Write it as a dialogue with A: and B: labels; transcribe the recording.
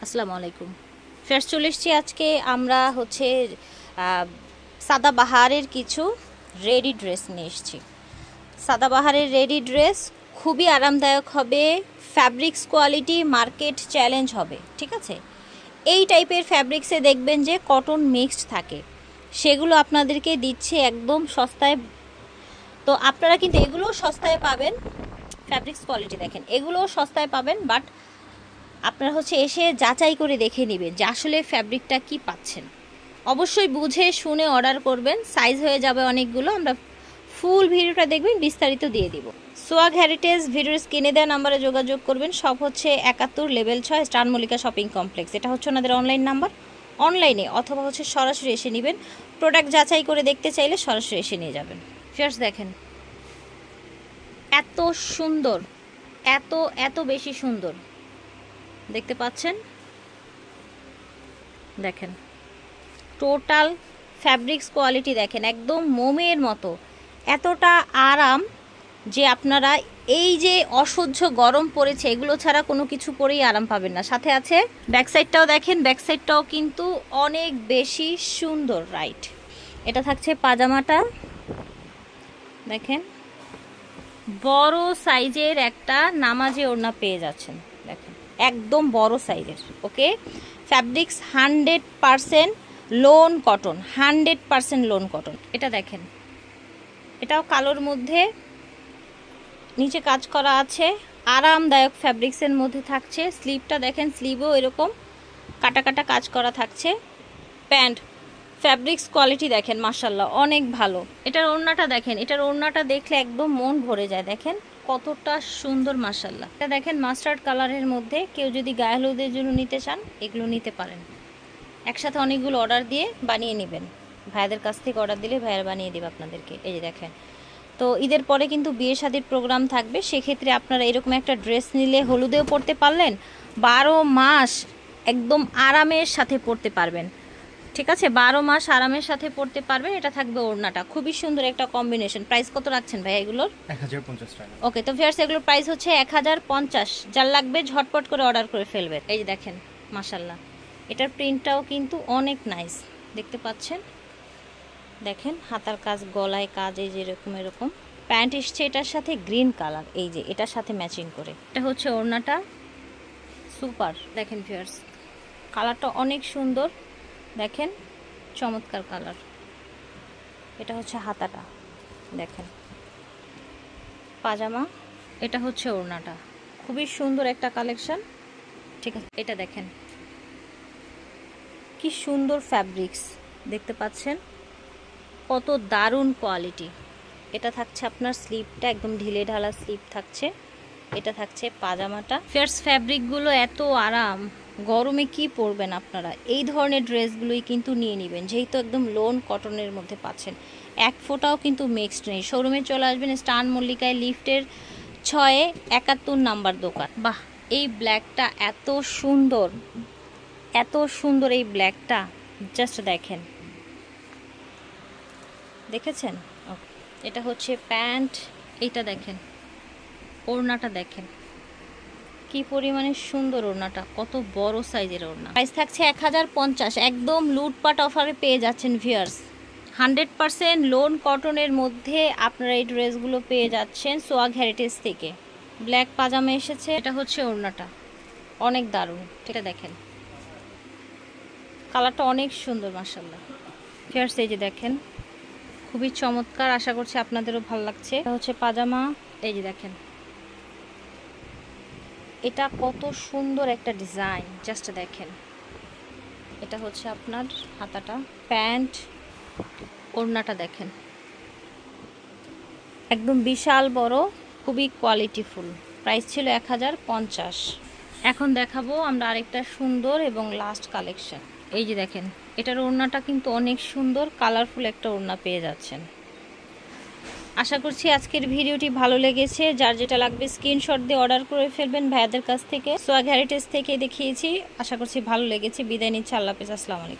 A: আসসালামু আলাইকুম। ফের চলে এসেছি আজকে আমরা হচ্ছে সাদাবাহারের কিছু রেডি ড্রেস নিয়ে এসেছি। সাদাবাহারের রেডি ড্রেস খুবই আরামদায়ক হবে, ফ্যাব্রিক্স কোয়ালিটি মার্কেট চ্যালেঞ্জ হবে, ঠিক আছে। এই টাইপের ফ্যাব্রিক্সে দেখবেন যে কটন মিক্সড থাকে, সেগুলো আপনাদেরকে দিচ্ছে একদম সস্তায়। তো আপনারা কিন্তু এগুলোও সস্তায় পাবেন, ফ্যাব্রিক্স কোয়ালিটি দেখেন, এগুলোও সস্তায় পাবেন, বাট আপনারা হচ্ছে এসে যাচাই করে দেখে নেবেন যে আসলে ফ্যাব্রিকটা কি পাচ্ছেন। অবশ্যই বুঝে শুনে অর্ডার করবেন, সাইজ হয়ে যাবে অনেকগুলো। আমরা ফুল ভিডিওটা দেখবেন, বিস্তারিত দিয়ে দিব। সোয়াগ হেরিটেজ ভিডিওর স্ক্রিনে দেওয়া নাম্বারে যোগাযোগ করবেন। সব হচ্ছে 71 level 6 star Mallika shopping complex. এটা হচ্ছে ওনাদের অনলাইন নাম্বার, অনলাইনে অথবা হচ্ছে সরাসরি এসে নেবেন। প্রোডাক্ট যাচাই করে দেখতে চাইলে সরাসরি এসে নিয়ে যাবেন। ফার্স্ট দেখেন এত সুন্দর, এত এত বেশি সুন্দর দেখতে পাচ্ছেন। দেখেন টোটাল ফ্যাব্রিক্স কোয়ালিটি দেখেন, একদম মোমের মতো, এতটা আরাম যে আপনারা এই যে অসহ্য গরম পড়েছে এগুলো ছাড়া কোনো কিছু পরেই আরাম পাবেন না। সাথে আছে ব্যাক সাইডটাও দেখেন, ব্যাক সাইডটাও কিন্তু অনেক বেশি সুন্দর, রাইট। এটা থাকছে পাজামাটা, দেখেন বড় সাইজের একটা নামাজে ওড়না পেয়ে যাচ্ছেন, দেখেন একদম বড় সাইজের। Okay, fabrics 100% lawn cotton, 100% lawn cotton. এটা দেখেন, এটাও কালোর মধ্যে, নিচে কাজ করা আছে, আরামদায়ক ফ্যাব্রিক্সের মধ্যে থাকছে। স্লিভটা দেখেন, স্লিভও এরকম কাটা কাটা কাজ করা থাকছে। প্যান্ট ফ্যাব্রিক্স কোয়ালিটি দেখেন মাশাল্লাহ অনেক ভালো। এটার ওড়নাটা দেখেন, এটার ওড়নাটা দেখলে একদম মন ভরে যায়, দেখেন কতটা সুন্দর মাশাল্লাহ। এটা দেখেন মাস্টার্ড কালারের মধ্যে, কেউ যদি গায়ে হলুদের জন্য নিতে চান এগুলো নিতে পারেন। একসাথে অনেকগুলো অর্ডার দিয়ে বানিয়ে নেবেন, ভাইয়াদের কাছ থেকে অর্ডার দিলে ভাইয়ারা বানিয়ে দেবে আপনাদেরকে। এই যে দেখেন, তো ঈদের পরে কিন্তু বিয়ে শাদির প্রোগ্রাম থাকবে, সেক্ষেত্রে আপনারা এরকম একটা ড্রেস নিলে হলুদেও পরতে পারলেন, 12 মাস একদম আরামের সাথে পরতে পারবেন, ঠিক আছে। 12 মাস আরামের সাথে পড়তে পারবেন। এটা থাকবে ওড়নাটা, খুবই সুন্দর একটা কম্বিনেশন। প্রাইস কত রাখছেন ভাই এগুলোর?
B: 1050 টাকা।
A: ওকে, তো ভিউয়ার্স এগুলোর প্রাইস হচ্ছে 1050। যার লাগবে ঝটপট করে অর্ডার করে ফেলবেন। এই যে দেখেন মাশাল্লাহ, এটার প্রিন্টটাও কিন্তু অনেক নাইস দেখতে পাচ্ছেন। দেখেন হাতার কাজ, গলায় কাজ, এই যে এরকম এরকম। প্যান্ট এসছে এটার সাথে গ্রিন কালার, এই যে এটার সাথে ম্যাচিং করে। এটা হচ্ছে ওড়নাটা, সুপার। দেখেন ভিউয়ার্স কালারটা অনেক সুন্দর, দেখেন চমৎকার কালার। এটা হচ্ছে হাতাটা, দেখেন পাজামা। এটা হচ্ছে ওড়নাটা, খুবই সুন্দর একটা কালেকশন, ঠিক আছে। এটা দেখেন কি সুন্দর ফ্যাব্রিক্স দেখতে পাচ্ছেন, কত দারুণ কোয়ালিটি। এটা থাকছে আপনার স্লিভটা, একদম ঢিলে ঢালা স্লিভ থাকছে। এটা থাকছে পাজামাটা। ফেয়ার্স ফ্যাব্রিকগুলো এত আরাম, গরমে কি পরবেন আপনারা, এই ধরনের ড্রেসগুলোই কিন্তু নিয়ে নেবেন, যেহেতু একদম লোন কটনের মধ্যে পাচ্ছেন। এক ফোঁটাও কিন্তু মিক্সড নেই। শোরুমে চলে আসবেন স্টার মল্লিকায়, লিফটের 6 71 নাম্বার দোকান। বাহ, এই ব্ল্যাকটা এত সুন্দর, এত সুন্দর এই ব্ল্যাকটা, জাস্ট দেখেন, দেখেছেন। এটা হচ্ছে প্যান্ট। এইটা দেখেন, ওড়নাটা দেখেন কি পরিমাণে সুন্দর, ওড়নাটা কত বড় সাইজের ওড়না। প্রাইস থাকছে 1050, একদম লুটপাট অফারে পেয়ে যাচ্ছেন ভিউয়ার্স। 100% লোন কটনের মধ্যে আপনারা এই ড্রেসগুলো পেয়ে যাচ্ছেন সোয়াগ হেরিটেজ থেকে। ব্ল্যাক পাজামা এসেছে, এটা হচ্ছে ওড়নাটা, অনেক দারুণ। এটা দেখেন কালারটা অনেক সুন্দর মাশাআল্লাহ। ভিউয়ার্স এই যে দেখেন খুবই চমৎকার, আশা করছি আপনাদেরও ভালো লাগছে। এটা হচ্ছে পাজামা, এই যে দেখেন এটা কত সুন্দর একটা ডিজাইন, জাস্ট দেখেন। এটা হচ্ছে আপনার হাতাটা, প্যান্ট, ওড়নাটা দেখেন একদম বিশাল বড়, খুবই কোয়ালিটিফুল। প্রাইস ছিল 1050। এখন দেখাবো আমরা আরেকটা সুন্দর এবং লাস্ট কালেকশন। এই যে দেখেন এটার ওড়নাটা কিন্তু অনেক সুন্দর, কালারফুল একটা ওড়না পেয়ে যাচ্ছেন। আশা করছি আজকের ভিডিওটি ভালো লেগেছে। যার যেটা লাগবে স্ক্রিনশট দিয়ে অর্ডার করে ফেলবেন ভাইয়াদের কাছ থেকে। সোয়াগ হেরিটেজ থেকে দেখিয়েছি, আশা করছি ভালো লেগেছে। বিদায় নিচ্ছি, আল্লাহ হাফেজ, আসসালামু আলাইকুম।